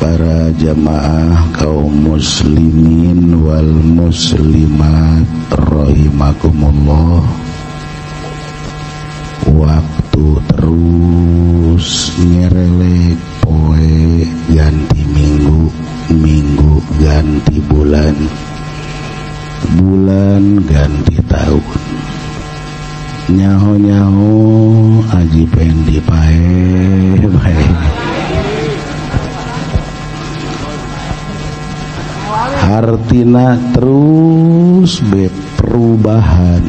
para jamaah kaum muslimin wal muslimat rahimakumullah. Waktu terus nyerelek, poe ganti minggu, minggu ganti bulan, bulan ganti tahun. Nyaho-nyaho aji pendi pae hartina terus perubahan.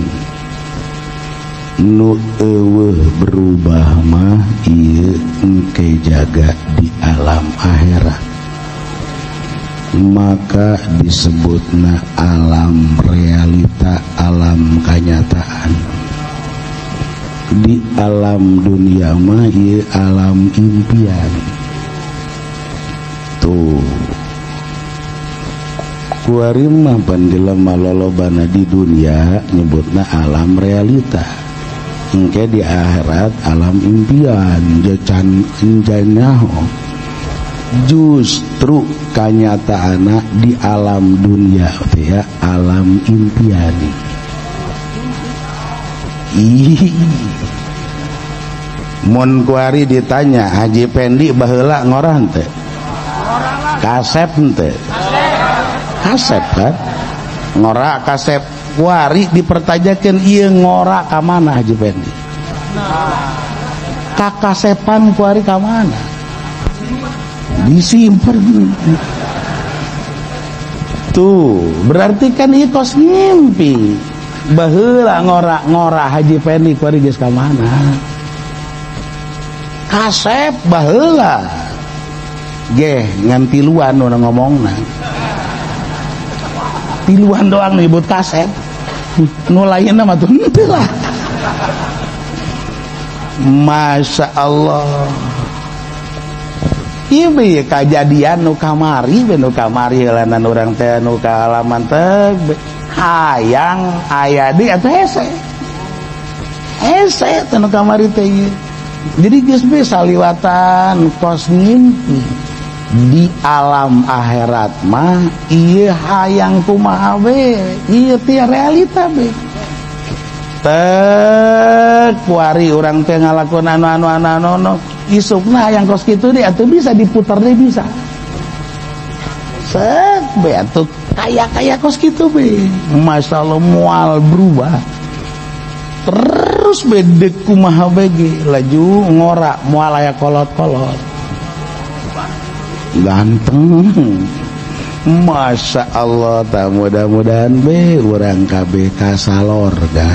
Nu eueuh berubah mah ieu engke jaga di alam akhirat, maka disebutna alam realita, alam kenyataan. Di alam dunia mah ieu alam impian. Tuh kuari mah pandilema lolobana di dunia nyebutna alam realita, engke di akhirat alam impian. Jacan enjanyaho justru kanyataana di alam dunia teh ya alam impian. Mun kuari ditanya Haji Pendi baheula ngorah teh kasep teh kasep kan ngora kasep. Kuari dipertanyakan ieu ngora ka mana Haji Pendi? Kakasepan kuari ka mana? Disimpen. Tuh berarti kan ieu kos ngimpi. Baheula ngora Haji Pendi kuari geus ka mana? Kasep baheula ge ngan tiluan nu ngomongna. Tiluan doang nyebut kasep, nu lainna mah tuh henteu lah. Masya Allah. Ieu kajadian nu kamari helanan urang teh nu ka halaman teh hayang aya di atuh hese teh nu kamari teh ieu. Jadi geus be saliwatan kos ngimpi. Di alam akhirat mah ieu hayang kumaha we, ieu teh realita be. Teu kuari urang teh ngalakoan anu isukna hayang kos kitu deui atuh bisa diputer deui bisa. Sek be atuh kaya kos kitu be. Masyaallah moal berubah. Terus bedek kumaha we ge laju ngora moal aya kolot-kolot. Ganteng, Masya Allah. Tak mudah-mudahan be urang kabeh kasalorga.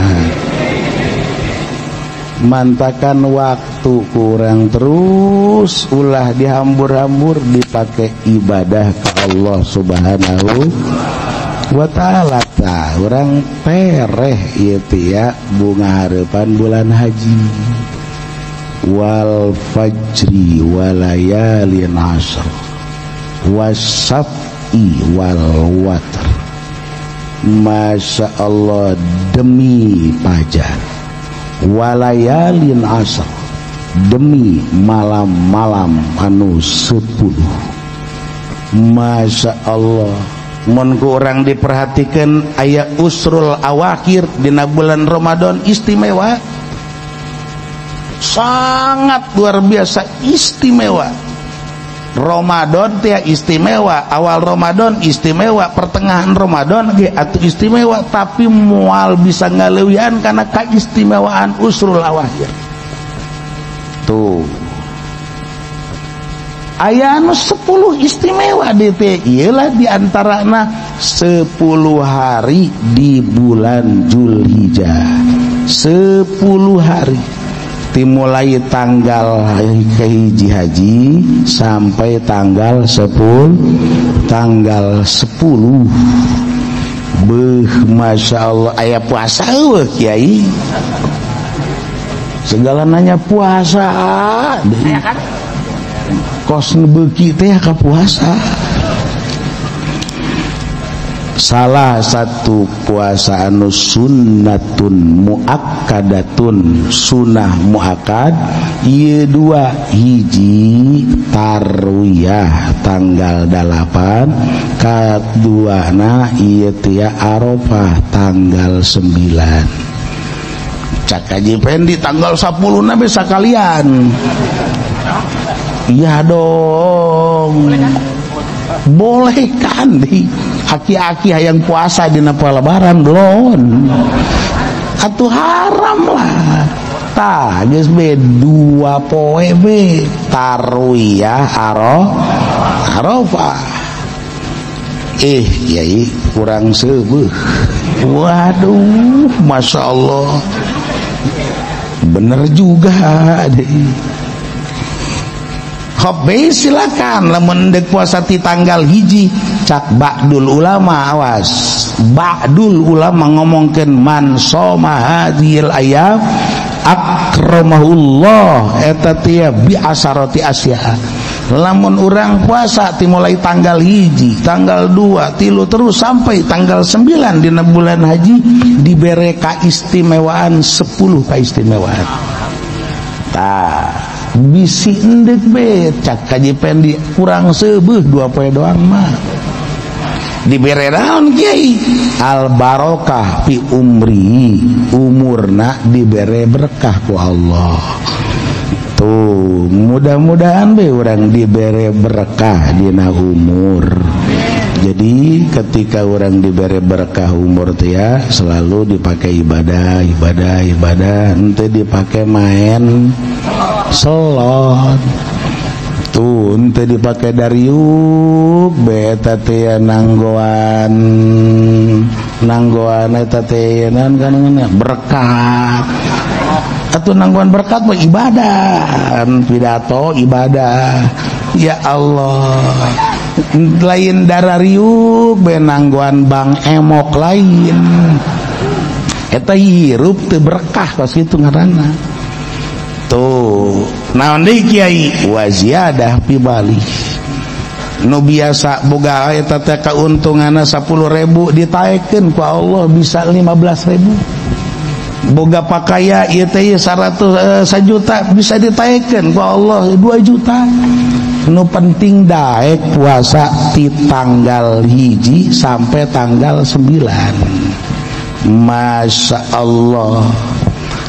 Mantakan waktu kurang terus ulah dihambur-hambur dipakai ibadah ke Allah Subhanahu wa ta'ala. Tah urang pereh ieu teh ya bunga hareupan bulan haji. Wal fajri walayalin ashr wasaf'i wal watr. Masya Allah, demi fajar, walayalin ashr, demi malam-malam anu 10. Masya Allah, mun ku urang diperhatikan aya usrul awakhir dina bulan Ramadan istimewa, sangat luar biasa istimewa. Ramadan teh istimewa, awal Ramadan istimewa, pertengahan Ramadan ge atuh istimewa, tapi moal bisa ngaleuwihan karena kaistimewaan usrul awakhir. Tuh aya anu 10 istimewa di teh ieulah diantarana 10 hari di bulan Zulhijjah. 10 hari dimulai tanggal hiji haji sampai tanggal 10 beuh. Masya Allah, aya puasa eueuh Kiai, segala nanya puasa ya kan? Kos ngebeuki teh ka puasa. salah satu puasa anu sunnatun muakkadatun sunnah muakkad ieu dua hiji tarwiyah tanggal 8 kaduana ieu teh Arafah tanggal 9 cak Haji Pendi tanggal 10 na bisa kalian iya dong boleh kan di aki-aki hayang puasa dina poe lebaran belum atuh haram lah tah geus be 2 poe be tarwiyah Arafah yai kurang seueuh waduh masya Allah bener juga deh Hobi silakan lamun dek puasa ti tanggal hiji cak ba'dul ulama awas ba'dul ulama ngomongkeun man soma hadhil ayam akramahullah eta teh bi asarati asya lamun urang puasa ti mulai tanggal hiji tanggal 2 3 terus sampai tanggal 9 dina bulan haji dibere kaistimewaan 10 kaistimewaan tah bisi endek be cak Haji Pendi kurang seueuh 2 poe doang mah dibere naon kiai al barokah fi umri umurna dibere berkah ku Allah tuh mudah-mudahan be urang dibere berkah dina umur jadi ketika orang diberi berkah umur teh ya selalu dipakai ibadah ente dipakai main selot tuh ente dipakai dariuk beta teh nanggoan eta teh kan berkat atuh nanggoan berkat mah ibadah pidato ibadah ya Allah lain darariuk benangguan bang emok lain eta hirup teu berkah pas kitu ngaranna tuh naon deui kiai waziyadah fi bali nu biasa boga eta teh kauntunganna 10.000 ditaekeun ku Allah bisa 15.000 boga pakaya ieu teh 100 juta bisa ditaekeun ku Allah 2 juta nu penting daek puasa ti tanggal hiji sampai tanggal 9 Masya Allah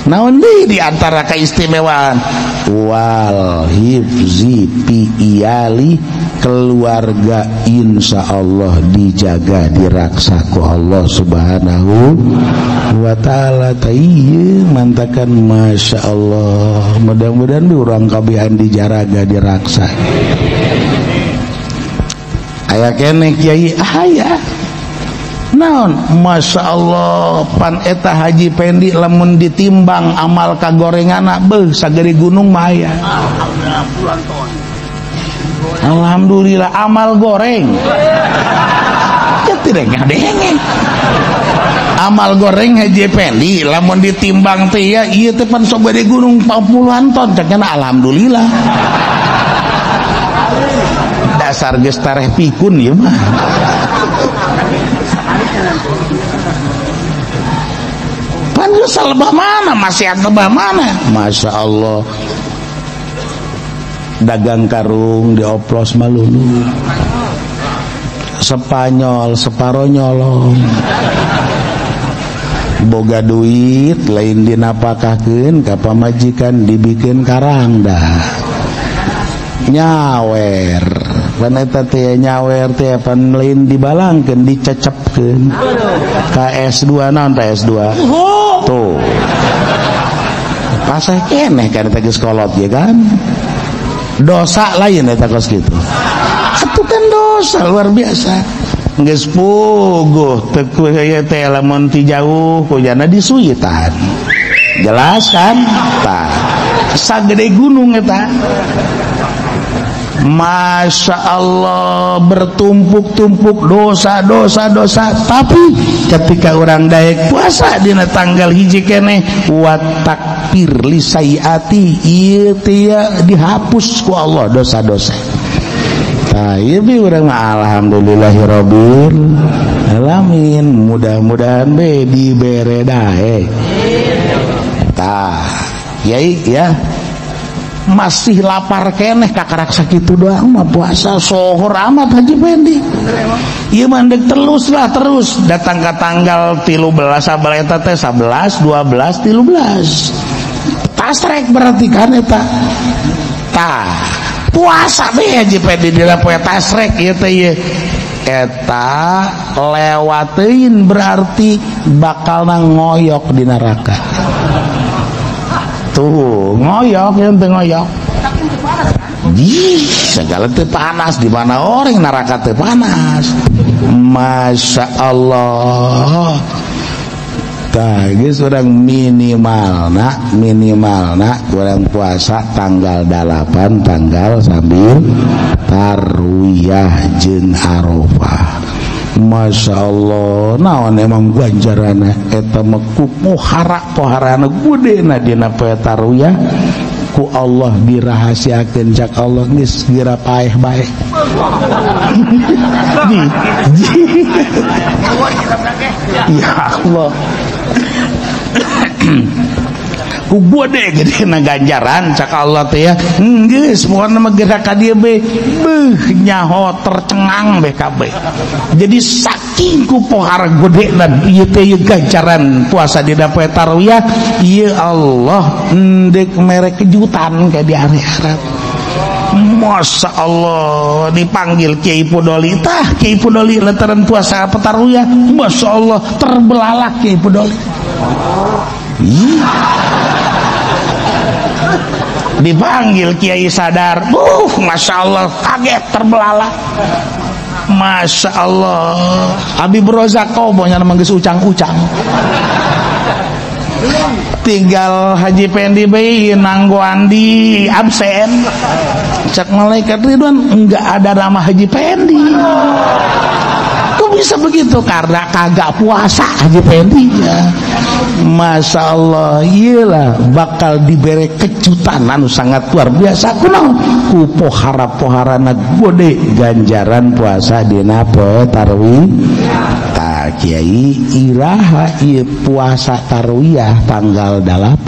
naon deui di antara keistimewaan wal hifzi pi iyali keluarga insya Allah dijaga diraksa ku Allah subhanahu wa ta'ala tayyieu mantakan Masya Allah mudah-mudahan urang kabihan dijaraga diraksa aya keneh kiai aya naon Masya Allah pan eta Haji Pendi lamun ditimbang amal kagorenganna beuh sagede gunung mah aya alhamdulillah amal goreng ya tidak ngadenge amal goreng Haji Pendi lamun ditimbang teh ya ieu teh pan sok gede gunung 40-an ton cenah alhamdulillah dasar geus tareh pikun ieu mah pan geus salebah mana masih lebah mana Masya Allah dagang karung dioplos malulu Spanyol separo nyolong boga duit lain dinapakahkeun ka pamajikan dibikin karang dah nyawer pan eta teh nyawer teh pan lain dibalangkeun dicecepkeun ka S2 naon teh S2 tuh pasah keneh kan eta geus kolot ya kan dosa lain eta kos kitu atuh kan dosa luar biasa geus puguh teu ieu teh lamun ti jauh kujana disuyitan jelas kan tah sagede gunung eta Masya Allah bertumpuk-tumpuk dosa tapi ketika orang daek puasa dina tanggal hiji keneh wa takfir li sayiati ieu teh dihapus ku Allah dosa-dosa. Tah ieu urang mah alhamdulillahirabbil alamin. Mudah-mudahan be dibere dae. Tah, Yai ya. Masih lapar keneh kakarak sakitu doang mah puasa sohor amat Haji Pendi. Ieu mandek terus datang ke tanggal 13 sabaleta teh 11 12 13. Tasrek berarti kan eta. Tah, puasa be Haji Pendi dina poe tasrek ieu teh ieu. Eta lewateun berarti bakal ngoyok di neraka. Tuh ngoyok yang ngoyok. Segala teu panas di mana orang neraka teu panas. Masya Allah. Tah geus urang minimalna urang puasa tanggal 8 tanggal sambil tarwiyah jeung Arafah. Masya Allah, naon emang ganjarana eta mah ku pohara-poharana gudena dina poe tarwiyah ku Allah dirahasiakeun cak Allah geus gira paeh bae. Ya Allah. Ku gede gedena ganjaran cak Allah teh ya. Geus moal mah gerak ka dieu be beuh nyaho tercengang be kabeh. Jadi saking ku pohara gedena ieu teh ganjaran puasa dina poe tarwiyah, ieu Allah endek mere kejutan ka di akhirat. Masya Allah, dipanggil Kiai Pudoli. Tah Kiai Pudoli lantaran puasa tarwiyah, Masya Allah terbelalak Kiai Pudoli. Dipanggil Kiai Sadar, Masya Allah kaget terbelalak. Masya Allah, Habib Rozak kau banyak nama geus ucang-ucang. Tinggal Haji Pendi bayi nanggo Andi absen. Cak malaikat Ridwan enggak ada nama Haji Pendi. Kok bisa begitu? Karena kagak puasa Haji Pendi ya. Masya Allah, iyalah bakal diberi kejutan anu sangat luar biasa. Kunaon? Ku pohara-poharana gede ganjaran puasa dina poe tarwiyah. Ta Kiai iraha ieu puasa tarwiyah tanggal 8.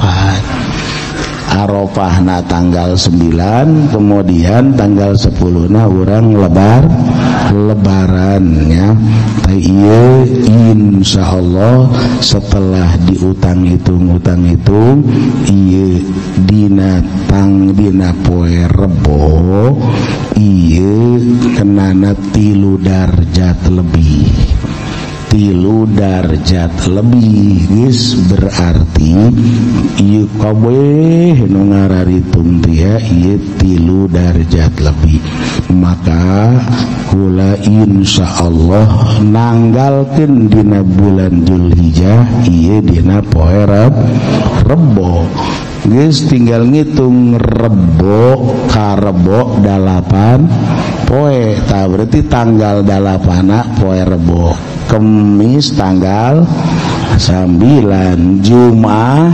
Arafahna tanggal 9, kemudian tanggal 10 urang lebarannya. Ieu insyaallah setelah diutang-hitung ieu dina poe Rebo ieu kenana 3 darajat lebih. 3 darajat lebih geus berarti ieu kabeh nu ngararitung teh ieu 3 darajat lebih. Maka kula insyaallah nanggalkeun dina bulan Zulhijjah ieu dina poe Rebo. Geus tinggal ngitung Rebo ka Rebo 8 poe. Tah berarti tanggal 8 poe Rebo. Kemis tanggal 9, Jumat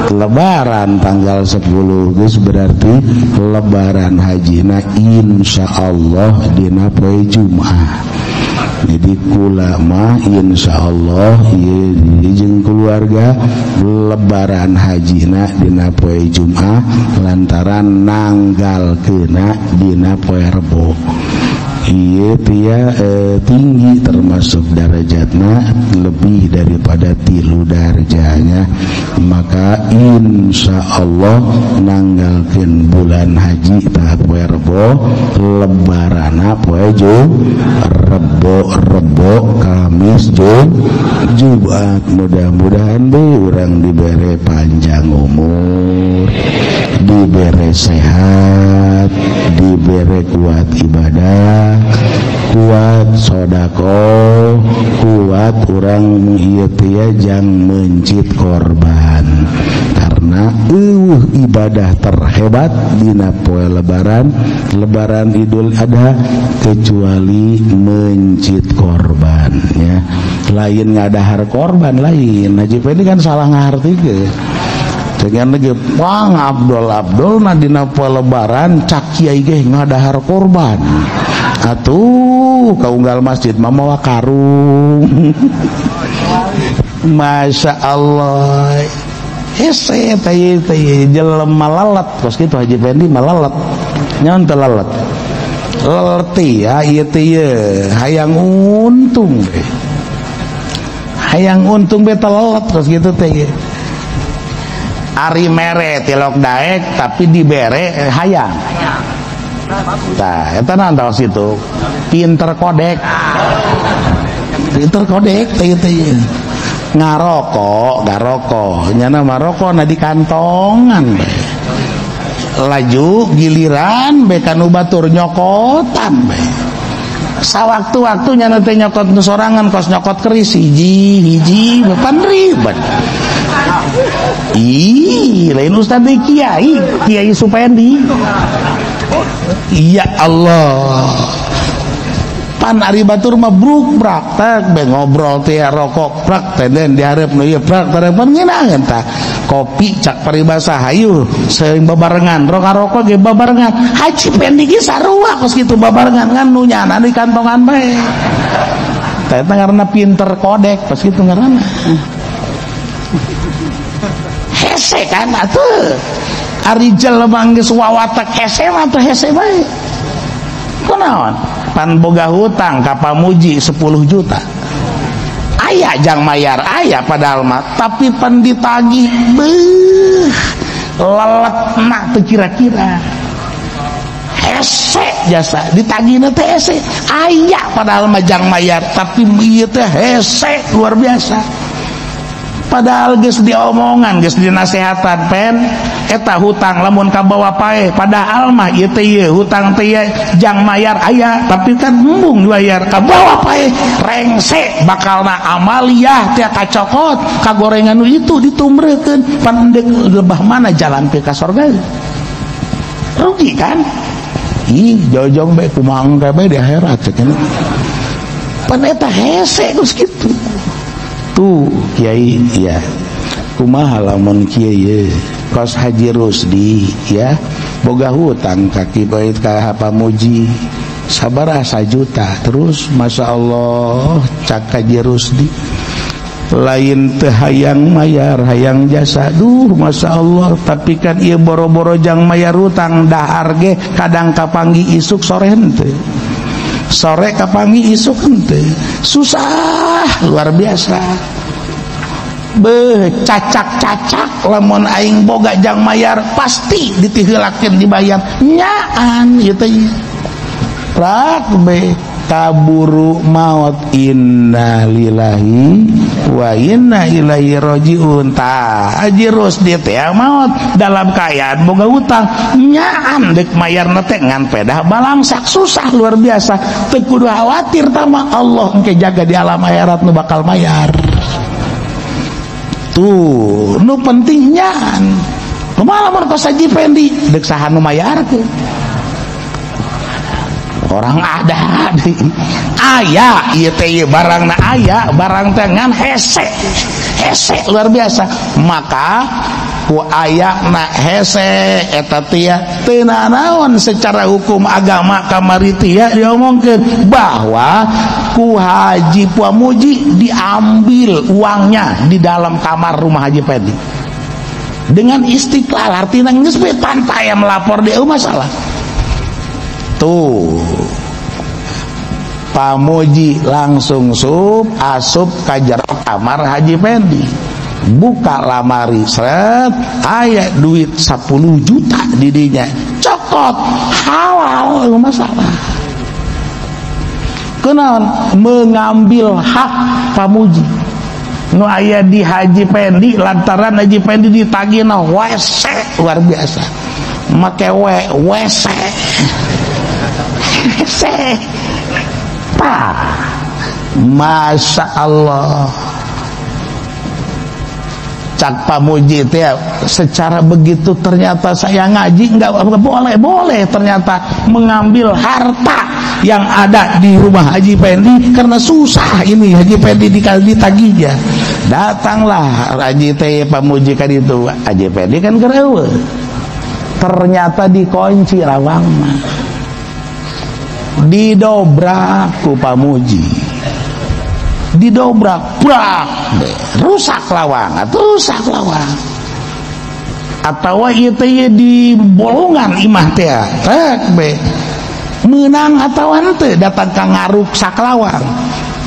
lebaran tanggal 10 geus berarti lebaran hajina insyaallah dina poe Jumat. Jadi kula mah insyaallah ieu jeung keluarga lebaran hajina dina poe Jumat lantaran nanggalkeuna dina poe Rebo. Iya tia tinggi termasuk derajatnya lebih daripada 3 darajatnya. Maka insya Allah nanggalkeun bulan haji tahap poe Rebo lebarana poe Rebo Kamis Jumat. Mudah-mudahan be urang dibere panjang umur, dibere sehat, dibere kuat ibadah, kuat sodako, kuat orang ieu teh jang mencit korban. Karena ibadah terhebat dina poe lebaran Idul Adha kecuali mencit korban ya. Lain ngadahar korban lain. Haji Pendi kan salah ngartikeun. dengan lagi Bang Abdul nadina poe lebaran cak kiai ge ngadahar korban atuh kaunggal masjid mah mawa karung. Masya Allah hese teh jelema lalat kos kitu Haji Pendi malalat nyaon teh lalat leleti ya ieu teh hayang untung be lalat kos kitu teh ari mere tilok daek tapi dibere hayang. Tah eta naon tos itu pinter kodek teh ngarokok nyana marokok na di kantongan be. Laju giliran be kanu batur nyokotan be. Sawaktu-waktu nyana teh nyokot nu sorangan kos nyokot keris hiji bepan ribet. Lain Ustaz Kiai Supendi. Ya Allah. Pan ari batur mah bruk brak tak be ngobrol teh rokok brak teh den dihareup nu ieu brak tarepan ngeunaan tah kopi cak paribasa hayu seuing babarengan rokok ge babarengan Haji Pendi ge sarua kos kitu babarengan ngan nu nyana di kantongan bae teh ngaranna pinter kodek kos kitu ngaranna hese kan atuh ari jelema geus wawatek hese mah teh hese bae kunaon pan boga hutang ka pamuji 10 juta aya jang mayar aya padahal mah tapi pan ditagih leletna teu kira-kira hese jasa ditagihna teh hese aya padahal mah jang mayar tapi ieu teh hese luar biasa padahal geus diomongan geus dinasehatan pen eta hutang lamun kabawa pae padahal mah ieu teh hutang teh jang mayar aya tapi kan embung dibayar kabawa pae rengse bakalna amaliyah teh kacokot kagorengan nu itu ditumreukeun pan endek lebah mana jalan ke ka surga rugi kan jojong be kumaha engke be di akhirat cenah pan eta hese geus kitu tuh Kiai ya kumaha lamun kiai kos Haji Rusdi ya boga hutang kaki bait ka pamuji sabaraha 1 juta terus Masya Allah cak Haji Rusdi lain teu hayang mayar hayang jasa duh Masya Allah tapi kan ieu boro-boro jang mayar hutang dahar ge kadang kapanggi isuk sore henteu sore kapanggi isuk henteu susah luar biasa cacak lamun aing boga jang mayar pasti ditiheulakeun dibayar nyaan ieu teh rak be kaburu maut inna lillahi wa inna ilaihi rajiun tah Haji Rusdi teh maut dalam kaayaan boga hutang nyaan dek mayarna teh ngan pedah balangsak susah luar biasa teu kudu khawatir tama Allah engke jaga di alam akhirat nu bakal mayar tuh nu pentingnya kumaha lamun kos Haji Pendi deuk saha nu mayarkeun orang ada aya ieu teh barangna aya barang teh ngan hese luar biasa maka ku ayana hese eta teh teu naon secara hukum agama kamari teh diomongkeun bahwa ku Haji Pamuji diambil uangnya di dalam kamar rumah Haji Pendi dengan istiqlal artinya geus be pantai melapor dia masalah tuh Pamuji langsung asup ka jero kamar Haji Pendi buka lamari seret aya duit 10 juta di dinya cokot halal masalah kenaon mengambil hak Pamuji nu aya di Haji Pendi lantaran Haji Pendi ditagihna wese luar biasa make wese pak Masya Allah cak Pamuji teh secara begitu ternyata saya ngaji nggak boleh ternyata mengambil harta yang ada di rumah Haji Pendi karena susah ini Haji Pendi ditagihnya Datanglah Haji teh pamuji ka ditu. Haji Pendi kan kerewe. Ternyata dikunci lawang mah. Didobrak ku pamuji. Didobrak, brak, rusak lawang, rusak lawang. Atau ieu teh di bolongan imah teh. Rek be. Menang atau henteu datang ka ngaruksak lawang.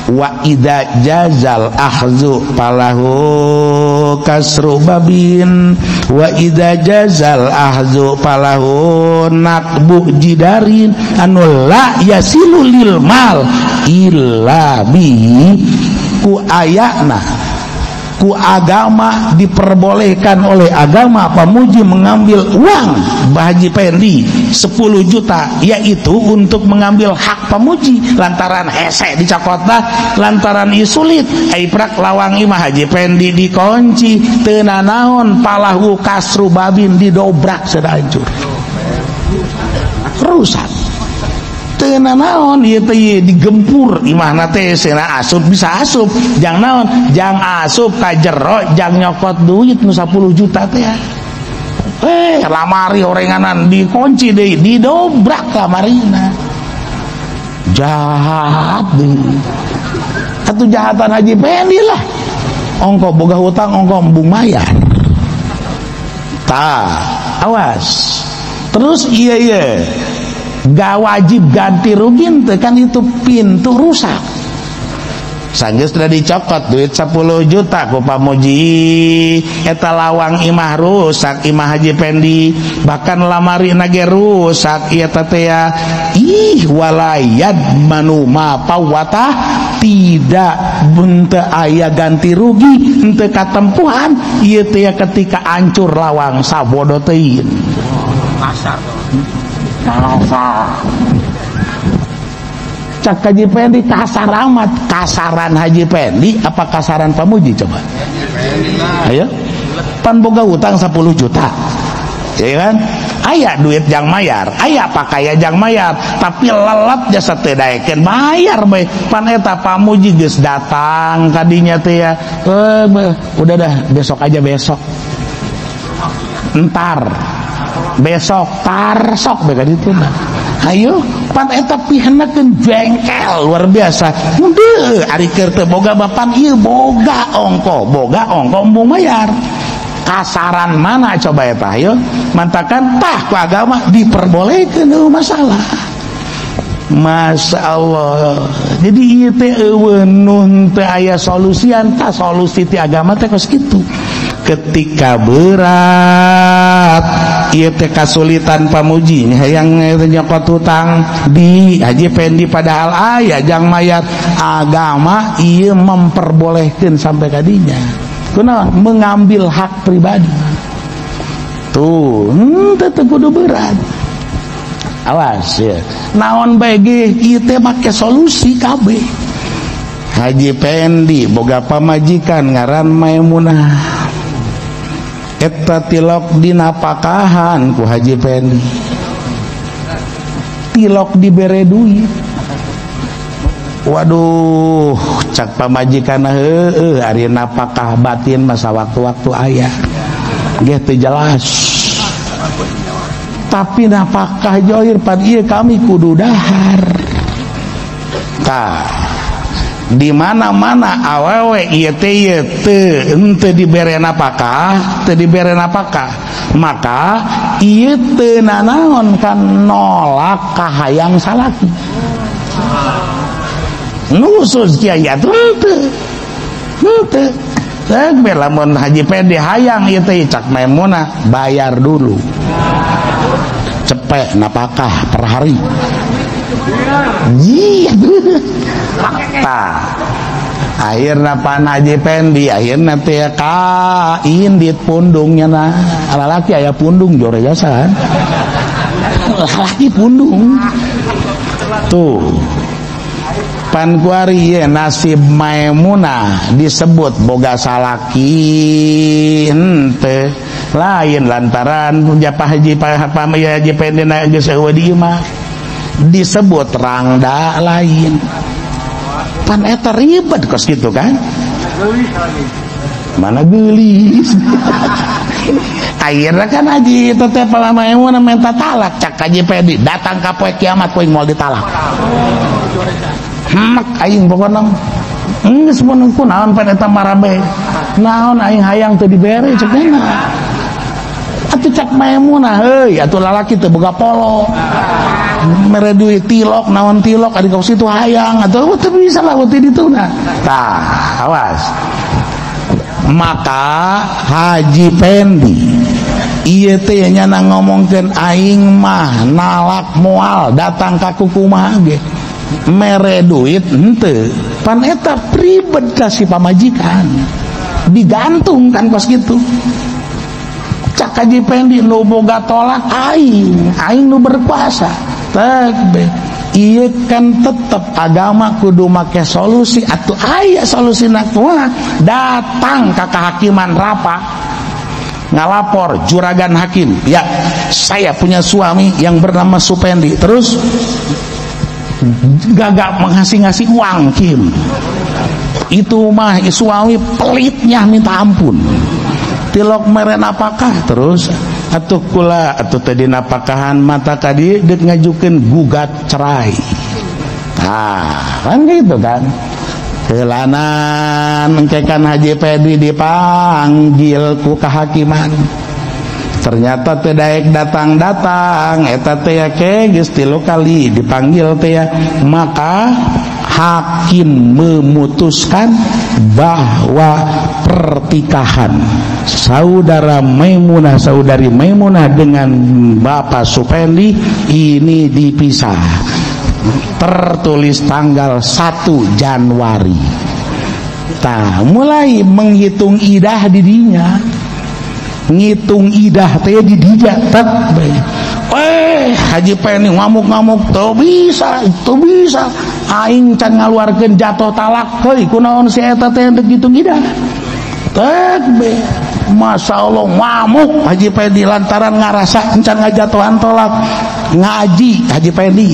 Wa idza jazal ahzu falahu kasru babin wa idza jazal ahzu falahu nakbu jidarin anu la yasilu lil mal illa bi ku ayana ku agama diperbolehkan oleh agama pamuji mengambil uang Haji Pendi 10 juta yaitu untuk mengambil hak pamuji lantaran hese dicakotna lantaran sulit aiprak lawang imah Haji Pendi dikunci teu nanaon palahu kasru babin didobrak sedahancur rusak teu nanaon ieu teh digempur imahna teh cenah asup bisa asup jang naon jang asup ka jero jang nyokot duit nu 10 juta teh lamari orenganan dikunci deui didobrak lamarina jahat deui atuh jahatan Haji Pendi lah ongko boga hutang ongko embung mayar tah awas terus iya gak wajib ganti rugi kan itu pintu rusak sanggeus sudah dicokot duit 10 juta ku pamuji eta lawang imah rusak imah Haji Pendi bahkan lamari nage rusak ieu teh ya walayad manu ma pawata tidak bente aya ganti rugi henteu katempuhan ieu teh ketika hancur lawang sabodo teuing kasar cak Haji Pendi kasar amat kasaran Haji Pendi apa kasaran pamuji coba ayo pan boga utang 10 juta ya kan aya duit jang mayar aya pakaya jang mayar tapi lelet jasa teu daekeun bayar bae pan eta pamuji geus datang kadinya teh ya udah dah besok aja besok entar besok tarsok bega ditu ayo pan eta pihanakeun jengkel luar biasa henteu ari keur teu boga bapan ieu boga ongko embung mayar kasaran mana coba eta ayo mantakan tah ku agama diperbolehkeun masalah Masya Allah jadi ieu teh eueuh teu aya solusian tah solusi ti agama teh kos kitu ketika berat ieu teh kasulitan pamuji hayang nyokot hutang di Haji Pendi padahal aya jang mayar agama ieu memperbolehkeun sampai kadinya kunaon mengambil hak pribadi tuh teu kudu berat awas ya naon bae ge ieu teh make solusi kabeh Haji Pendi boga pamajikan ngaran Maimunah eta tilok dinapakahan ku Haji Pendi tilok dibere duit waduh cak pamajikanna heueuh ari napakah batin masa waktu-waktu aya ge teu jelas tapi napakah joir pan ieu kami kudu dahar tah di mana-mana awewe ieu teh teu dibere napakah maka ieu teu nanaon kan nolak kahayang salaki nusus kiai atuh henteu teu lamun Haji Pendi hayang ieu teh cak Maimunah bayar dulu cepet napakah per hari iya fakta akhirna pan Haji Pendi akhirna teh ka indit pundungnya nah lalaki aya pundung jore jasa lalaki pundung tuh pan kuari ye nasib Maimunah disebut boga salaki henteu lain lantaran japah Haji Pendi na geus eueuh di imah disebut rangda lain pan eta ribet kos gitu kan mana gelis. Akhirnya kan Haji itu teh Maimunah minta talak, cak Haji Pedi datang ka poe kiamat poe moal ditalak. Aing pokona geus mun kunaon pan eta marabe. Naon aing hayang teu dibere cek dena. Atuh cak Maimunah heuy atuh lalaki teu boga polo. Mere duit tilok naon tilok adi ka situ hayang atuh teu bisa lah teu dituna. Tah, awas. Maka Haji Pendi ieu teh nyana ngomongkeun aing mah nalak moal datang ka kukumaha ge mere duit henteu pan eta pribed ka si pamajikan digantung kan kos kitu. Cak Haji Pendi nu boga tolak aing nu berkuasa teh ieu kan tetep agama kudu make solusi atuh aya solusina kumaha datang ka kehakiman Rapa ngalapor juragan hakim, ya saya punya suami yang bernama Supendi, terus gagak mengasih-ngasih uang Kim, itu mah suami pelitnya minta ampun, tilok mere napakah, terus atuh kula atuh teh dina pakahan mata kadi deuk ngajukeun gugat cerai. Kan gitu kan. Heulanan engkekan Haji Pedi dipanggil ku kehakiman. Ternyata teh daek datang-datang eta teh geus 3 kali dipanggil teh, maka hakim memutuskan bahwa pertikahan saudara Maimunah, saudari Maimunah dengan Bapak Supendi ini dipisah. Tertulis tanggal 1 Januari. Tah, mulai menghitung idah di dinya. Ngitung idah teh di dinya tak bae. Haji Pendi ngamuk-ngamuk tuh bisa. Aing can ngaluarkeun jatuh talak heuy kunaon si eta teh teu ngitung idah. Tak bae. Masya Allah ngamuk Haji Pendi lantaran ngarasa encan ngajatuhan tolak. Ngaji Haji Pendi.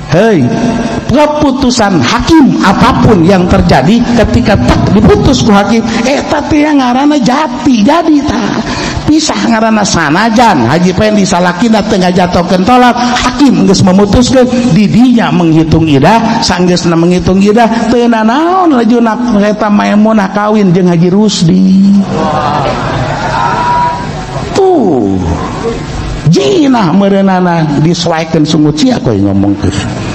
Hei, keputusan hakim apapun yang terjadi ketika tak diputus ku hakim, tapi yang ngaranna jati jadi tak pisah ngaranna sanajan Haji Pendi salakina teu ngajatokeun tolak, hakim geus memutuskeun di dinya menghitung idah, sanggeusna menghitung idah teu nanaon lajuna eta Maimunah kawin jeung Haji Rusdi. Tuh jinah merenana disuaikeun sungut sia koy ngomongkeun.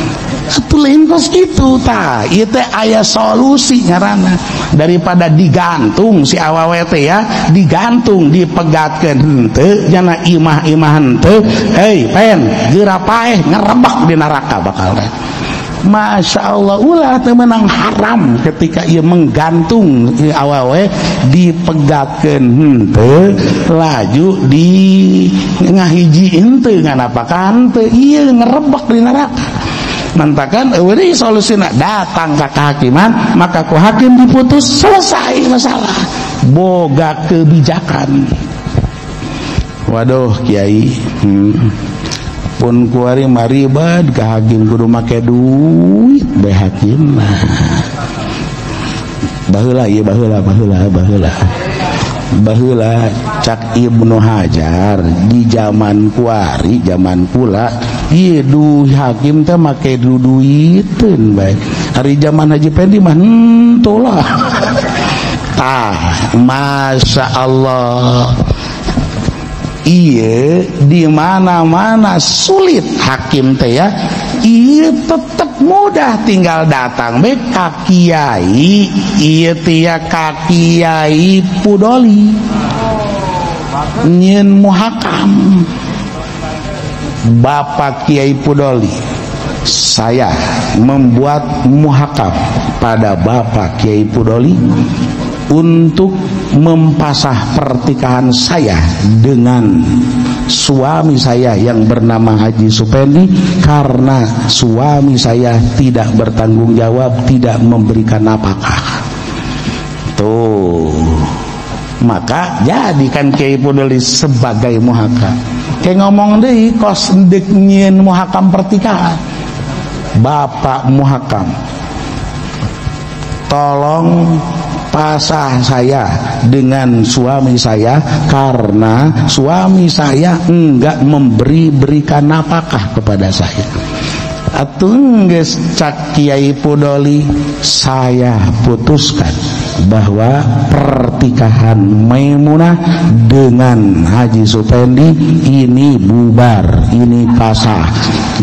Atuh lain kos kitu tah. Ieu teh aya solusi ngaranna. Daripada digantung si awawe teh ya, digantung dipegatkeun henteu jana imah-imahan teu. Hei, pen, geura paeh ngarebak di neraka bakal teh. Masya Allah ulah teu menang haram ketika ia menggantung awawe dipegatkeun henteu laju di ngahiji henteu ngan apakah henteu ieu ngarebak di neraka. Mantakan eueuh solusina datang ka kehakiman, maka ku hakim diputus, selesai masalah. Boga kebijakan. Waduh Kiai, pun kuari maribad ka hakim kudu make duit bae hakim. Baheula ieu baheula cak Ibnu Hajar di zaman kuari zaman kula ieu duh hakim teh make duduiteun bae. Hari zaman Haji Pendi mah henteu lah. Tah, masya Allah. Ieu di mana-mana sulit hakim teh ya. Ieu tetep mudah tinggal datang be ka kiai, ieu teh ka Kiai Pudoli. Nyeun muhakam. Bapak Kiai Pudoli, saya membuat muhakam pada Bapak Kiai Pudoli untuk mempasah pertikahan saya dengan suami saya yang bernama Haji Supendi karena suami saya tidak bertanggung jawab, tidak memberikan nafkah. Tuh, maka jadikan Kiai Pudoli sebagai muhakam. Kayak ngomong deh kos ndek nyieun muhakam pertikahan. Bapak muhakam, tolong pasah saya dengan suami saya karena suami saya enggak berikan nafkah kepada saya. Atuh geus cak Kiai Pudoli, saya putuskan bahwa pertikahan Maimunah dengan Haji Supendi ini bubar, ini pasah,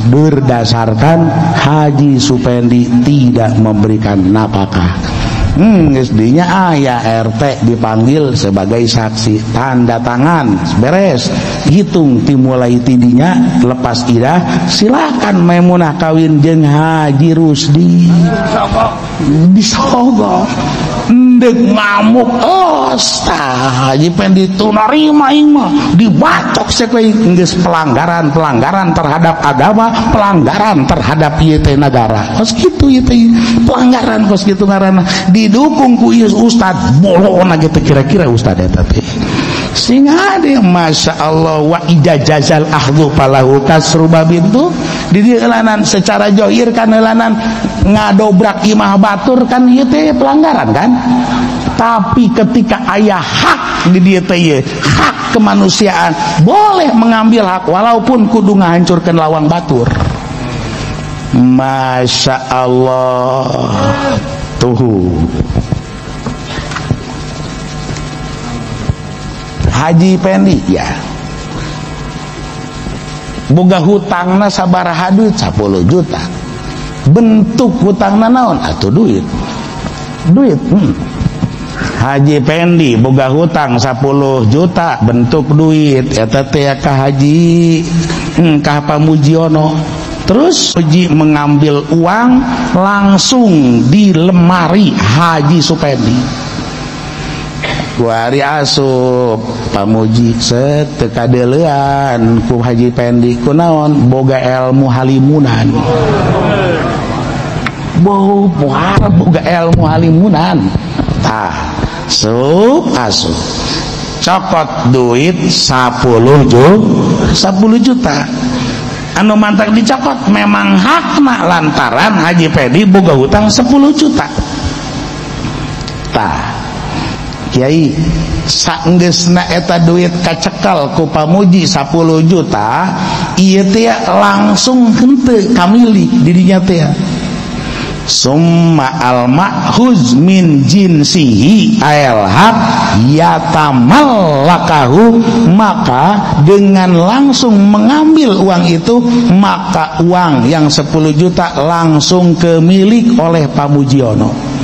berdasarkan Haji Supendi tidak memberikan nafkah. Gesdinya ayah RT dipanggil sebagai saksi, tanda tangan, beres, hitung dimulai tidinya, lepas idah, silakan Maimunah kawin jeung Haji Rusdi. Disogok, ndek ngamuk, Haji Pendi itu narima mah dibatok sekali, geus pelanggaran terhadap agama, pelanggaran terhadap ieu teh negara. Kos kitu ieu teh pelanggaran, kos kitu ngaranna didukung ku ieu ustad bolona gitu, kira-kira ustad eta teh sehingga ada masya Allah wa ijazal akhdhu falahu kasru babintu di dielanan secara johir kan elanan ngadobrak imah batur kan ieu teh pelanggaran kan. Tapi ketika ayah hak di dieu teh hak kemanusiaan boleh mengambil hak walaupun kudu ngahancurkeun lawang batur. Masya Allah tuh Haji Pendi ya boga hutangna sabaraha duit 10 juta. Bentuk hutangna naon? Atuh duit. Haji Pendi boga hutang 10 juta bentuk duit eta teh ka Haji ka Pamujiono. Terus Haji mengambil uang langsung di lemari Haji Supendi. Kuari asup Pamuji setekadelean ku Haji Pendi kunaon boga ilmu halimunan. Boga ilmu halimunan. Tah, asup cokot duit 10 juta. Anu mantak dicokot memang hakna lantaran Haji Pendi boga hutang 10 juta. Tah Kiai saenggeusna eta duit kacekal ku Pamuji 10 juta ieu teh langsung henteu kamili dirinya teh. Summa al-ma'khuz min jinsihi al-haq yatamallakahu, maka dengan langsung mengambil uang itu maka uang yang 10 juta langsung kemilik oleh Pamujiono.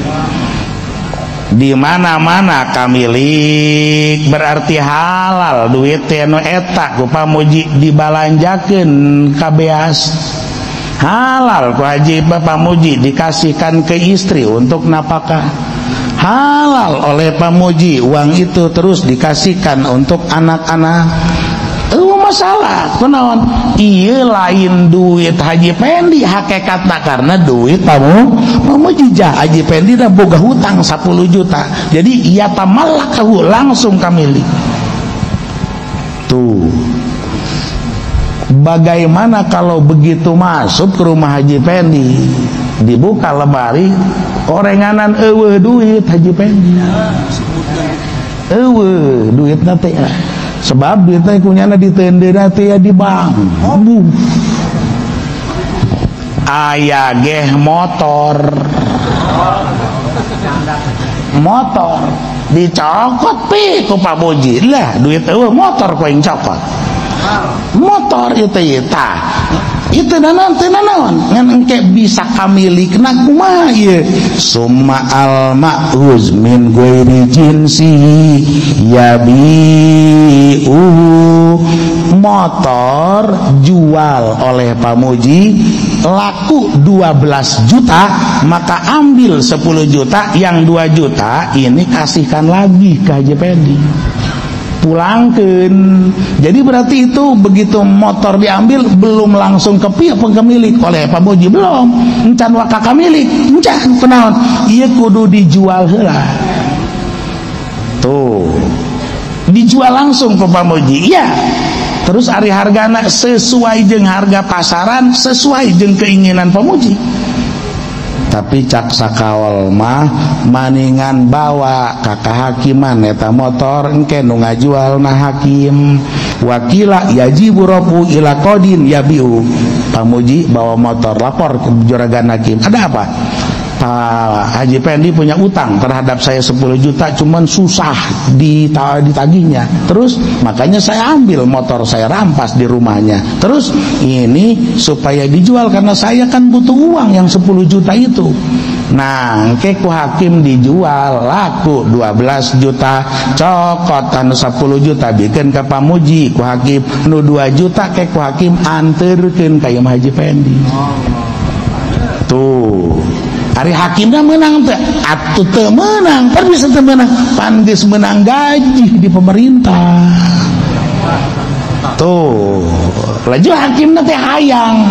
Di mana-mana kamilik berarti halal duit anu eta ku Pamuji dibalanjakeun ka beas. Halal ku Haji Pamuji dikasihkan ke istri untuk nafkah. Halal oleh Pamuji uang itu terus dikasihkan untuk anak-anak. Masalah kunaon ieu lain duit Haji Pendi hakikatna karena duit Pamuji Haji Pendi dah boga hutang 10 juta jadi ia tamallakahu langsung kamilik. Tuh bagaimana kalau begitu masuk ke rumah Haji Pendi dibuka lemari orenganan eueuh duit Haji Pendi eueuh duitna teh sebab duitnya kunyana ditendena teh di bank. Aya geh motor dicokot pi ku Pamuji lah duit eueuh motor ku yang cokot motor itu tah itu naon ngan engke bisa kamilikna kumaha ieu summa al ma'uz min ghairi jinsi yabi'u, motor jual oleh Pamuji laku 12 juta maka ambil 10 juta yang 2 juta ini kasihkan lagi ke Haji Pendi pulangkeun. Jadi berarti itu begitu motor diambil belum langsung ke pihak pemilik oleh Pamuji belum encan waka kamilik encan kunaon ieu kudu dijual heula. Tuh dijual langsung ke Pamuji iya. Terus ari hargana sesuai jeung harga pasaran sesuai jeung keinginan Pamuji. Tapi cak sakawal mah maningan bawa ka kehakiman eta motor engke nu ngajual na hakim. Wakila yajibu rafu ila qadin yabiu. Pamuji bawa motor lapor ke juragan hakim. Ada apa? Pak Haji Pendi punya utang terhadap saya 10 juta, cuman susah ditagihnya. Terus makanya saya ambil motor, saya rampas di rumahnya. Terus ini supaya dijual karena saya kan butuh uang yang 10 juta itu. Nah, ku hakim dijual laku 12 juta, cokot anu 10 juta bikin ke pamuji ku hakim nu 2 juta ku hakim anterkeun ka Imam Haji Pendi. Tuh. Hari hakimnya menang teh, atuh teu menang, pan bisa teu menang, pan geus menang gaji di pemerintah. Tuh, laju hakimnya teh hayang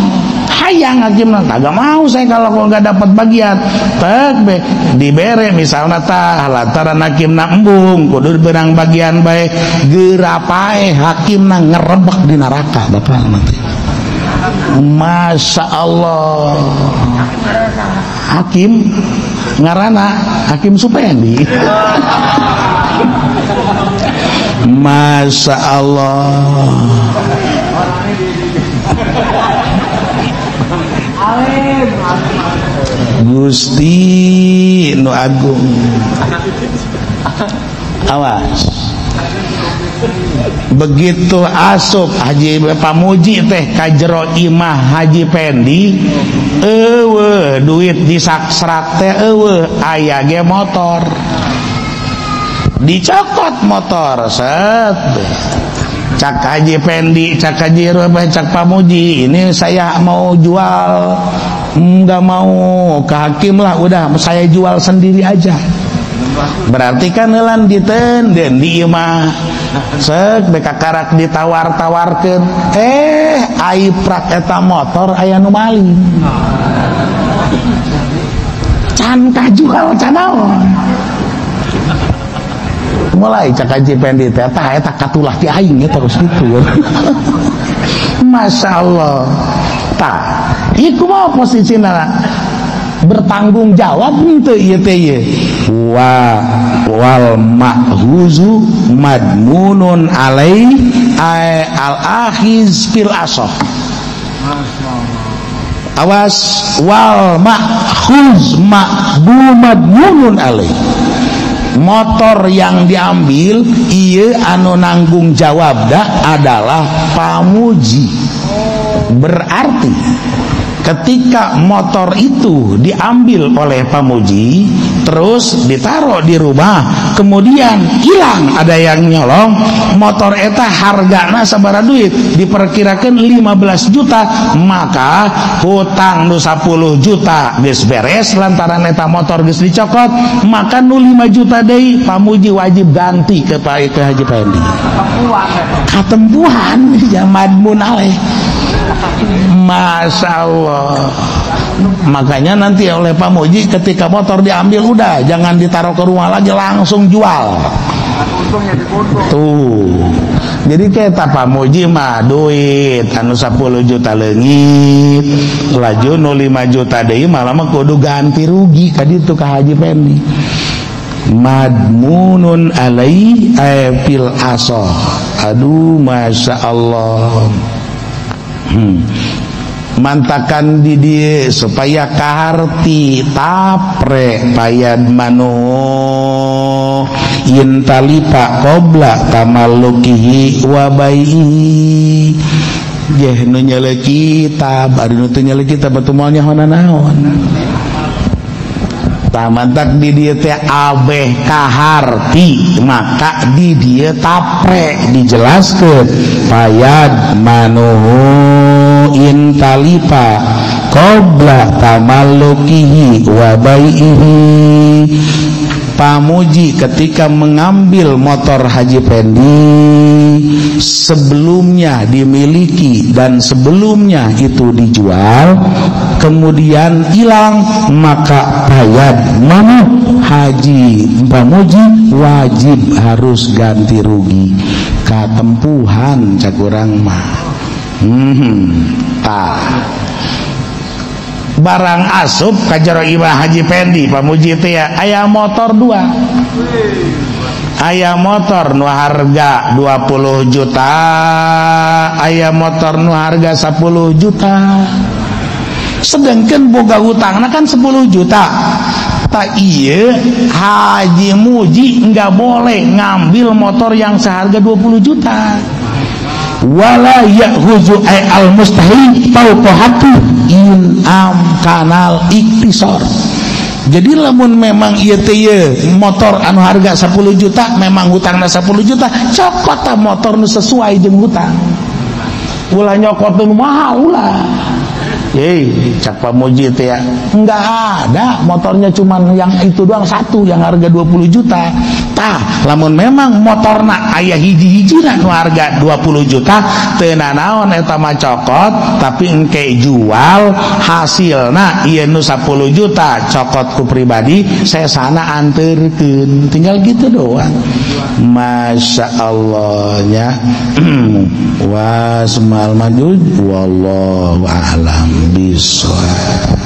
hakimnya, kagak mau saya kalau nggak dapat bagian, tek be dibere misalnya tah lantaran hakimna embung, kudu benang bagian bae, gerapae hakimna ngerebek di neraka, bapak nanti. Masya Allah. Hakim ngarana Hakim Supendi. Masya Allah. Gusti nu agung. Awas. Begitu asup Haji Pamuji teh kajero Imah Haji Pendi, duit disakserat teh aya ge motor, dicokot motor set. Cak Haji Pendi, cak Haji cak Pamuji, ini saya mau jual, nggak mau ke hakim lah, udah saya jual sendiri aja. Berarti kan elan ditenden di imah sek beka karak ditawar-tawarkeun ai prak eta motor aya nu maling can kajual can naon mulai cak Haji Pendi teh eta katulah ti aing terus gitu. Masya Allah. Tah ieu kumaha posisina bertanggung jawab henteu ieu teh wal ma'huzu madmunun alai al akhiz fil asah. Awas wal ma'khuz madmunun alai, motor yang diambil ieu anu nanggung jawab adalah pamuji. Berarti ketika motor itu diambil oleh pamuji terus ditaruh di rumah, kemudian hilang, ada yang nyolong motor eta, hargana sabaraha duit, diperkirakan 15 juta, maka hutang nu 10 juta geus beres lantaran eta motor geus dicokot, maka nu 5 juta deui pamuji wajib ganti ke Haji Pendi. Katempuhan ya madmun alaih. Masya Allah. Makanya nanti oleh pamuji ketika motor diambil udah jangan ditaruh ke rumah lagi, langsung jual. Tuh. Jadi kita pamuji mah duit anu 10 juta leungit, laju nu 5 juta deui malah mah kudu ganti rugi ka ditu ka Haji Pendi. Madmunun alai fil asah. Aduh Masya Allah. Mantakan di dia supaya kaharti tapre payad manu intalipa qobla tamallukihi wa bai'i jeh nu nyele kitab ari nu teu nyele kitab batu moal nyahona naon tamantak di dia teh abeh kaharti, maka di dia tapre dijelaskeun payad manuhu intalipa qabla tamallukihi wa bai'ihi. Pamuji ketika mengambil motor Haji Pendi sebelumnya dimiliki dan sebelumnya itu dijual kemudian hilang, maka payad mana Haji pamuji wajib harus ganti rugi. Katempuhan cakurang mah barang asup ka jero imah Haji Pendi pamuji teh aya motor 2, aya motor nu harga 20 juta, aya motor nu harga 10 juta, sedangkan boga hutangna kan 10 juta. Tak iya Haji Muji nggak boleh ngambil motor yang seharga 20 juta. Wala ya'khuzu al mustahil fawqahatu in kanal iktisar. Jadi lamun memang ieu teh motor anu harga 10 juta memang hutangna 10 juta, cokot ta motor nu sesuai jeung hutang. Ulah nyokot nu mahal ulah. Cak pamuji teh ya enggak ada motornya cuman yang itu doang satu yang harga 20 juta. Tah lamun memang motorna aya hiji-hijina nu harga 20 juta teu nanaon eta mah cokot, tapi engke jual hasilna ieu nu 10 juta cokot ku pribadi sesana anterkeun, tinggal gitu doang. Masya Allahnya. Wasmal majud wallahu a'lam bishawab.